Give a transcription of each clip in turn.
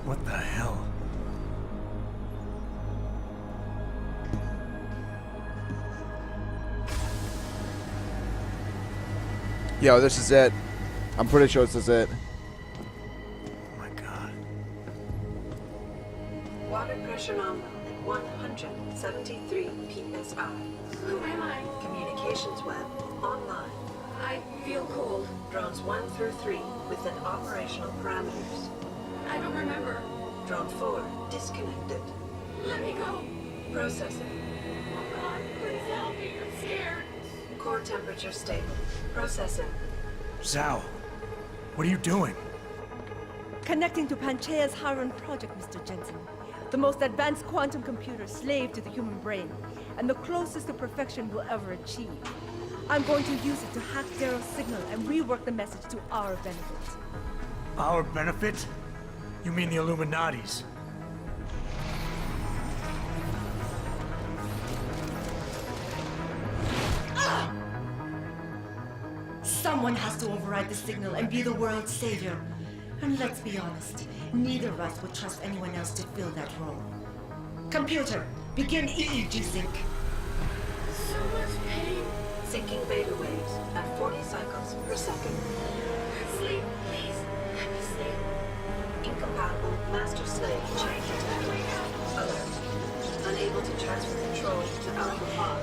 What the hell? Yo, this is it. I'm pretty sure this is it. Oh my god. Water pressure nominal at 173 psi. Who am I? Communications web online. I feel cold. Drones 1 through 3 within operational parameters. I don't remember. Drone 4 disconnected. Let me go. Processing. Oh God, please help me. I'm scared. Core temperature stable. Processing. Zhao, what are you doing? Connecting to Panchaea's Haron project, Mr. Jensen. The most advanced quantum computer slave to the human brain, and the closest to perfection we'll ever achieve. I'm going to use it to hack Darrow's signal and rework the message to our benefit. Our benefit? You mean the Illuminati's? Someone has to override the signal and be the world's savior. And let's be honest, neither of us would trust anyone else to fill that role. Computer, begin EEG sync. So much pain. Syncing beta waves at 40 cycles per second. Sleep, please. Let me sleep. Incompatible master slave chain detected. Alert. Unable to transfer control to Alpha Pod.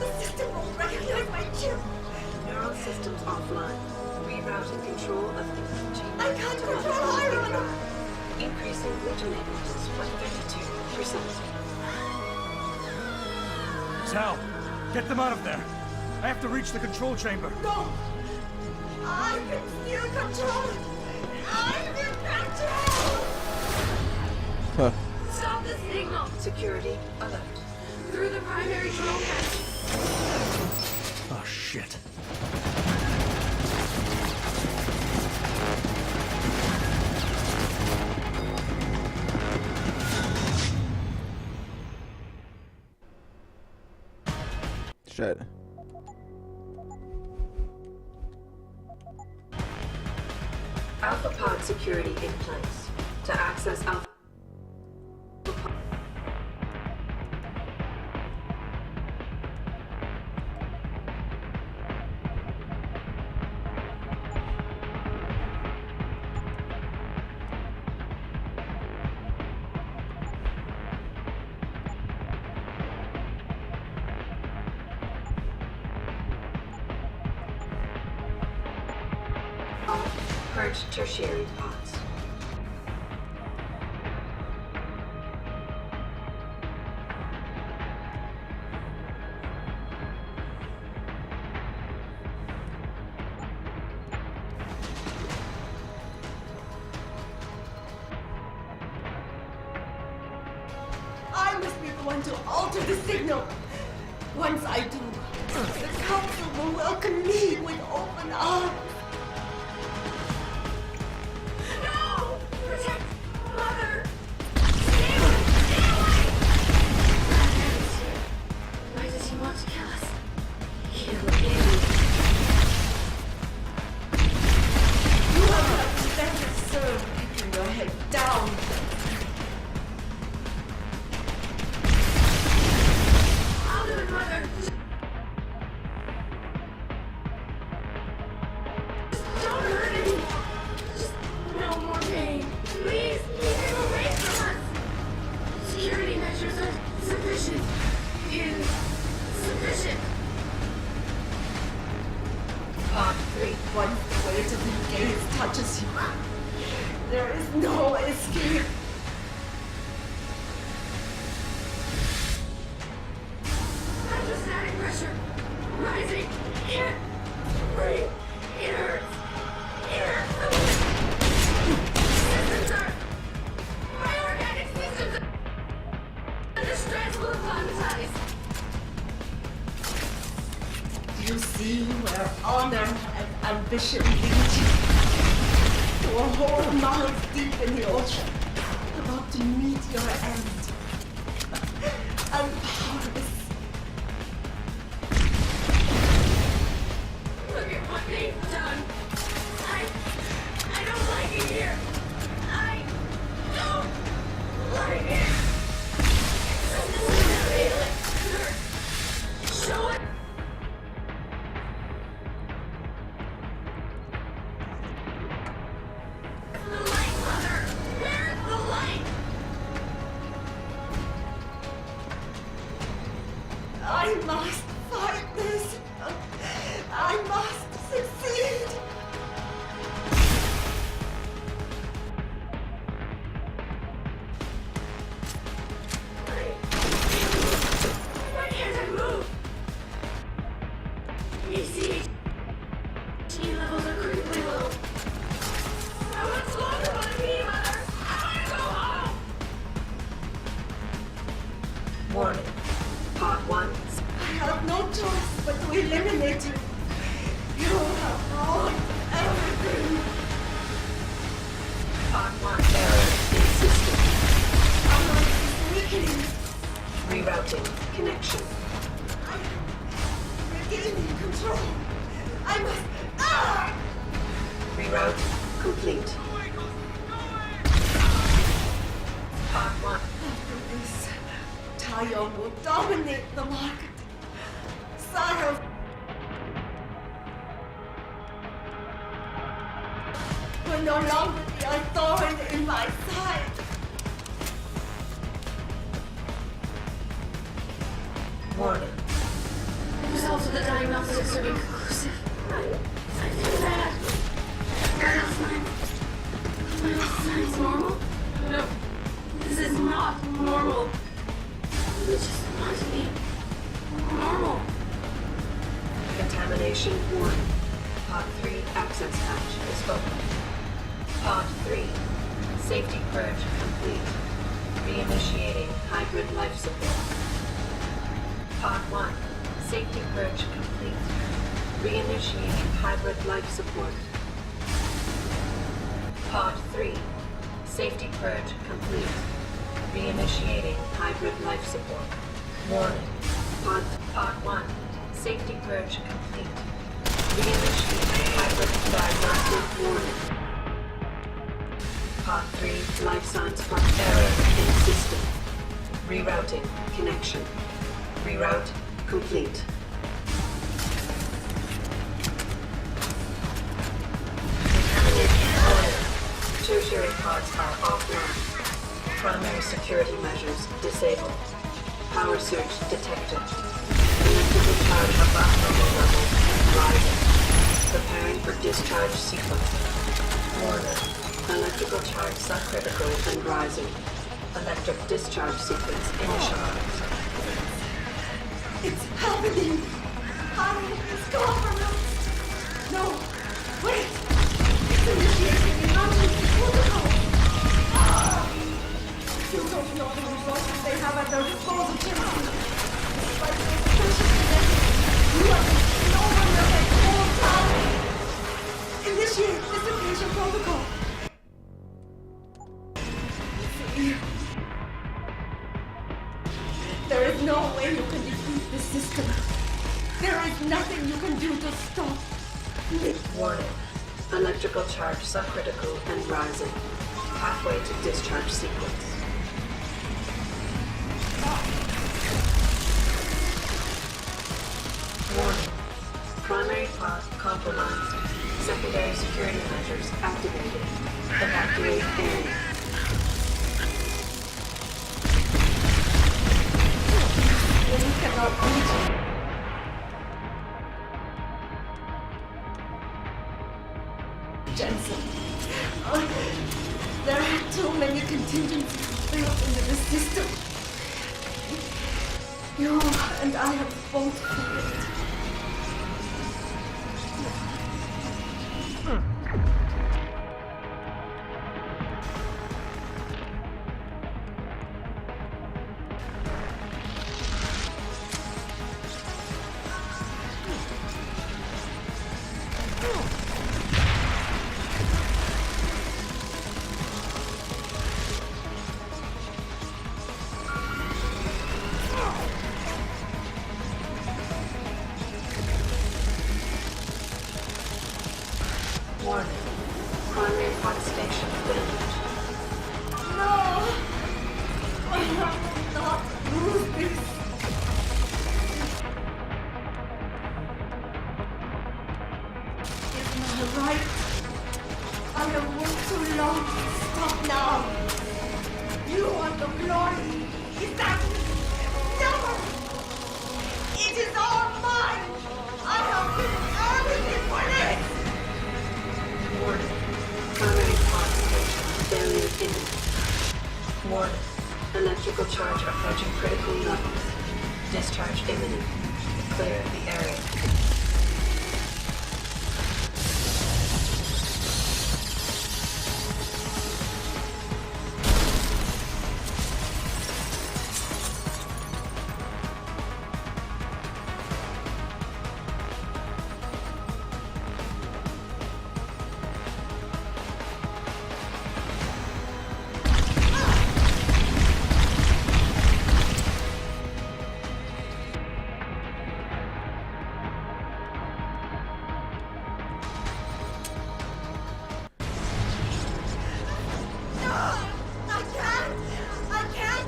The system won't recognize my chip. Neural systems offline. Rerouting control of the chain. I can't control Iron. Increasing glutamate by 32%. Zhao, get them out of there. I have to reach the control chamber. No! I can still control it! I'm in control! Stop the signal. Security alert. Through the primary drone hatch. Oh, shit. Shit. Alpha Pod security in place. To access Alpha Pod. Purge tertiary pods. I must be the one to alter the signal. Once I do, the council will welcome me with open arms. No! Protect Mother! Stay away! Stay away! Why does he want to kill us? Kill him. You have not better served keeping your head down. I'll do it, Mother. Just don't hurt anymore. Just no more pain. Please keep him away from us. Security measures are sufficient. Insufficient. Pod 3. Once the weight of the gaze touches you, there is no escape. Hydrostatic pressure rising. Can't breathe. It hurts. It hurts. Systems are. My organic systems are under stress. Will acclimatize. Do you see where honor and ambition lead you? To a hole miles deep in the ocean, about to meet your end. And powerless. Look at what they've done. I don't like it here. I Reroute complete. Part 1. After this, Tayo will dominate the market. Sarah will no longer be a thorn in my side. Warning. Results of the diagnostics are inconclusive. I feel bad. Vital signs. Vital signs normal? No. This is not normal. I just want to be normal. Contamination 1. Pod 3 access hatch is open. Pod 3. Safety purge complete. Reinitiating hybrid life support. Pod 1. Safety purge complete. Reinitiating hybrid life support. Pod 3. Safety purge complete. Reinitiating hybrid life support. Warning. Pod 1. Safety purge complete. Reinitiating hybrid diagnostic warning. Pod 3. Life signs mark error in system. Rerouting connection. Reroute complete. Tertiary pods are offline. Primary security measures disabled. Power surge detected. Electrical charge above normal level rising. Preparing for discharge sequence. Warning. Electrical charge subcritical and rising. Electric discharge sequence initialized. It's happening! I is government! No! Wait! It's initiating emergency protocol! You don't know the resources they have at their disposal, Timothy. Despite those precious events, you are taking over their whole town! Initiate dissipation protocol! See? There is no way you can defeat this system. There is nothing you can do to stop me. Warning. Electrical charge subcritical and rising. Halfway to discharge sequence. Warning. Primary pod compromised. Secondary security measures activated. Evacuate area. You cannot reach. Jensen. There are too many contingencies built into the system. You and I have both failed. Warning. Primary pod station damaged. No! I have not lose this. It's my right. I have worked too long. Stop now. You want the glory. Is that never? It is all mine. I have given everything for this. Warning. Primary pod station failure imminent. Warning. Electrical charge approaching critical levels. Discharge imminent. Clear the area.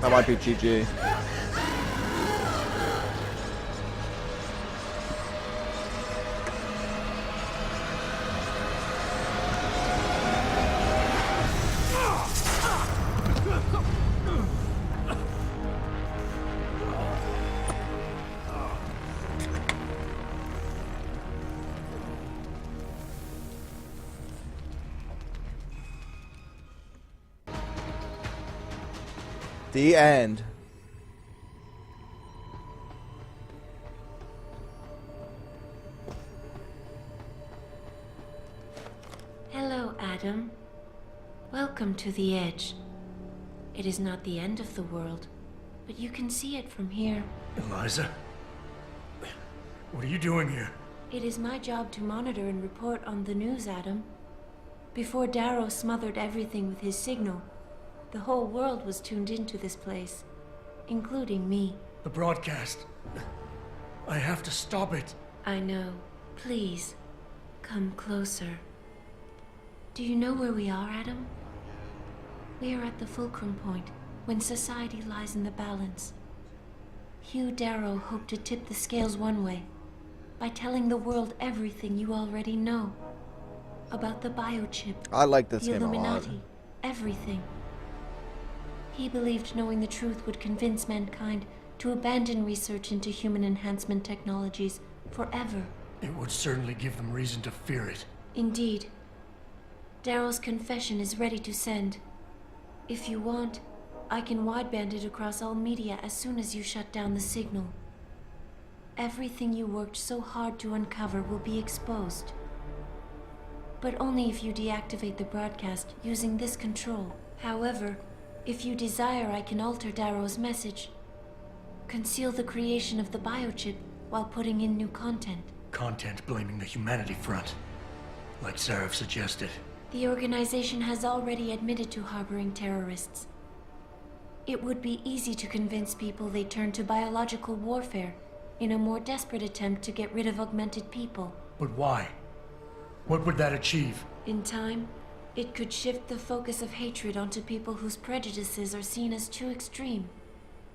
That might be GG. The end. Hello, Adam. Welcome to the Edge. It is not the end of the world, but you can see it from here. Eliza? What are you doing here? It is my job to monitor and report on the news, Adam. Before Darrow smothered everything with his signal, the whole world was tuned into this place, including me. The broadcast. I have to stop it. I know. Please, come closer. Do you know where we are, Adam? We are at the fulcrum point, when society lies in the balance. Hugh Darrow hoped to tip the scales one way, by telling the world everything you already know. About the biochip, I like this the game a lot. Illuminati, everything. He believed knowing the truth would convince mankind to abandon research into human enhancement technologies forever. It would certainly give them reason to fear it. Indeed. Darrow's confession is ready to send. If you want, I can wideband it across all media as soon as you shut down the signal. Everything you worked so hard to uncover will be exposed. But only if you deactivate the broadcast using this control. However, if you desire, I can alter Darrow's message. Conceal the creation of the biochip while putting in new content. Content blaming the humanity front. Like Sarif suggested. The organization has already admitted to harboring terrorists. It would be easy to convince people they turn to biological warfare in a more desperate attempt to get rid of augmented people. But why? What would that achieve? In time, it could shift the focus of hatred onto people whose prejudices are seen as too extreme,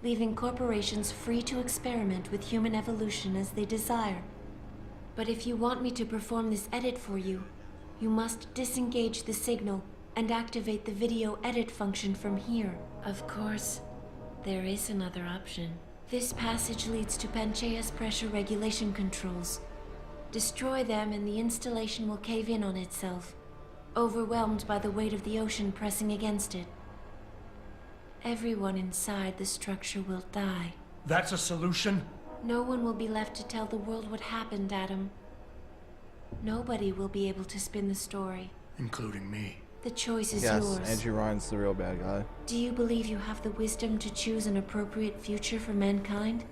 leaving corporations free to experiment with human evolution as they desire. But if you want me to perform this edit for you, you must disengage the signal and activate the video edit function from here. Of course, there is another option. This passage leads to Panchaea's pressure regulation controls. Destroy them and the installation will cave in on itself, overwhelmed by the weight of the ocean pressing against it. Everyone inside the structure will die. That's a solution? No one will be left to tell the world what happened, Adam. Nobody will be able to spin the story. Including me. The choice is Yes, yours. Andrew Ryan's the real bad guy. Do you believe you have the wisdom to choose an appropriate future for mankind?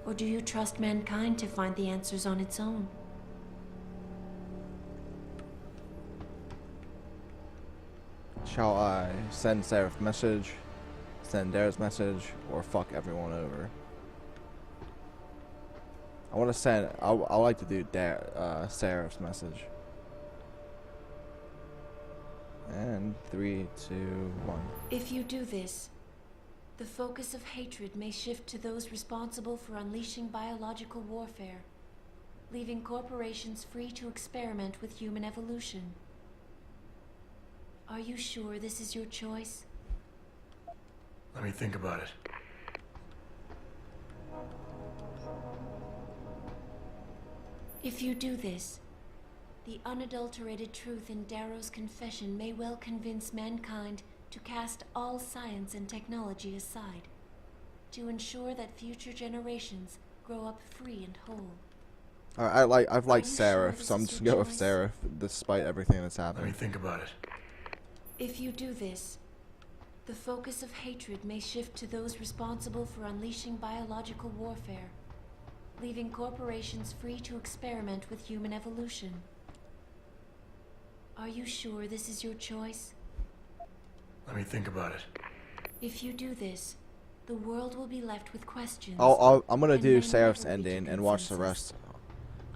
Or do you trust mankind to find the answers on its own? Shall I send Sarif message, send Darrow's message, or fuck everyone over? I want to send. I like to do Sarif's message. And 3, 2, 1. If you do this, the focus of hatred may shift to those responsible for unleashing biological warfare, leaving corporations free to experiment with human evolution. Are you sure this is your choice? Let me think about it. If you do this, the unadulterated truth in Darrow's confession may well convince mankind to cast all science and technology aside, to ensure that future generations grow up free and whole. I've liked you sure Sarif, this so I'm is just your gonna go with choice? Sarif, despite everything that's Let me happening. think about it. If you do this, the focus of hatred may shift to those responsible for unleashing biological warfare, leaving corporations free to experiment with human evolution. Are you sure this is your choice? Let me think about it. If you do this, the world will be left with questions. I'm gonna and do many Sarif's never reach a ending and watch the consensus. rest.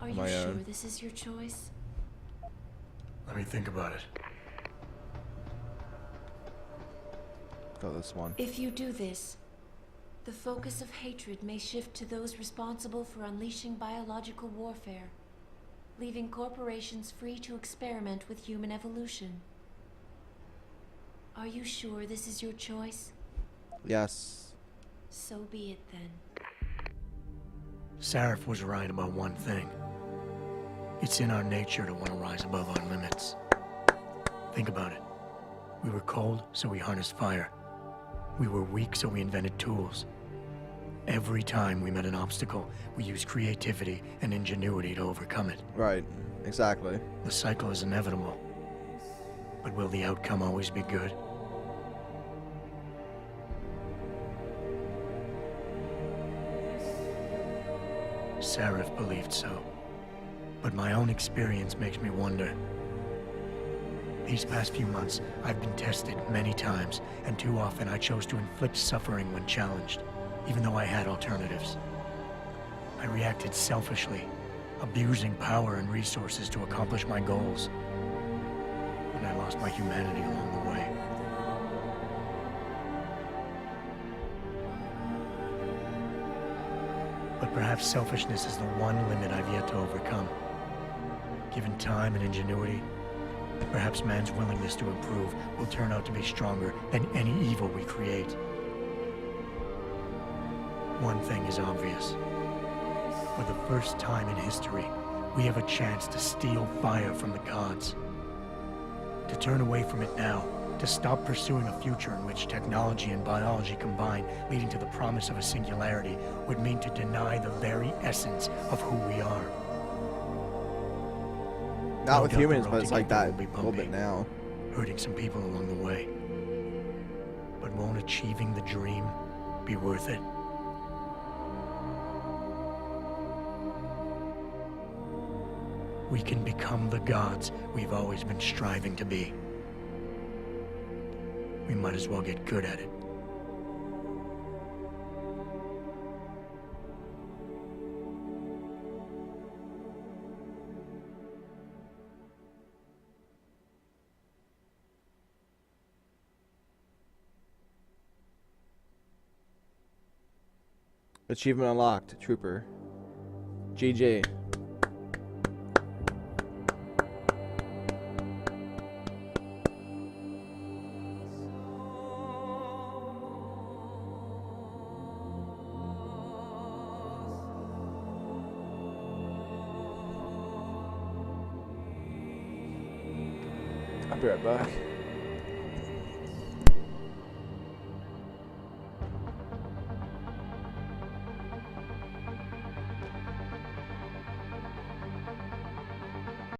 Are you my sure own. this is your choice? Let me think about it. go this one. If you do this, the focus of hatred may shift to those responsible for unleashing biological warfare, leaving corporations free to experiment with human evolution. Are you sure this is your choice? Yes. So be it then. Sarif was right about one thing. It's in our nature to want to rise above our limits. Think about it. We were cold, so we harnessed fire. We were weak, so we invented tools. Every time we met an obstacle, we used creativity and ingenuity to overcome it. Right. Exactly. The cycle is inevitable. But will the outcome always be good? Sarif believed so. But my own experience makes me wonder. These past few months, I've been tested many times, and too often I chose to inflict suffering when challenged, even though I had alternatives. I reacted selfishly, abusing power and resources to accomplish my goals. And I lost my humanity along the way. But perhaps selfishness is the one limit I've yet to overcome. Given time and ingenuity, perhaps man's willingness to improve will turn out to be stronger than any evil we create. One thing is obvious. For the first time in history, we have a chance to steal fire from the gods. To turn away from it now, to stop pursuing a future in which technology and biology combine, leading to the promise of a singularity, would mean to deny the very essence of who we are. Not No with doubt the humans, road but to it's like get there that will be a little bit bumpy, now. hurting some people along the way. But won't achieving the dream be worth it? We can become the gods we've always been striving to be. We might as well get good at it. Achievement unlocked, Trooper. GG. I'll be right back.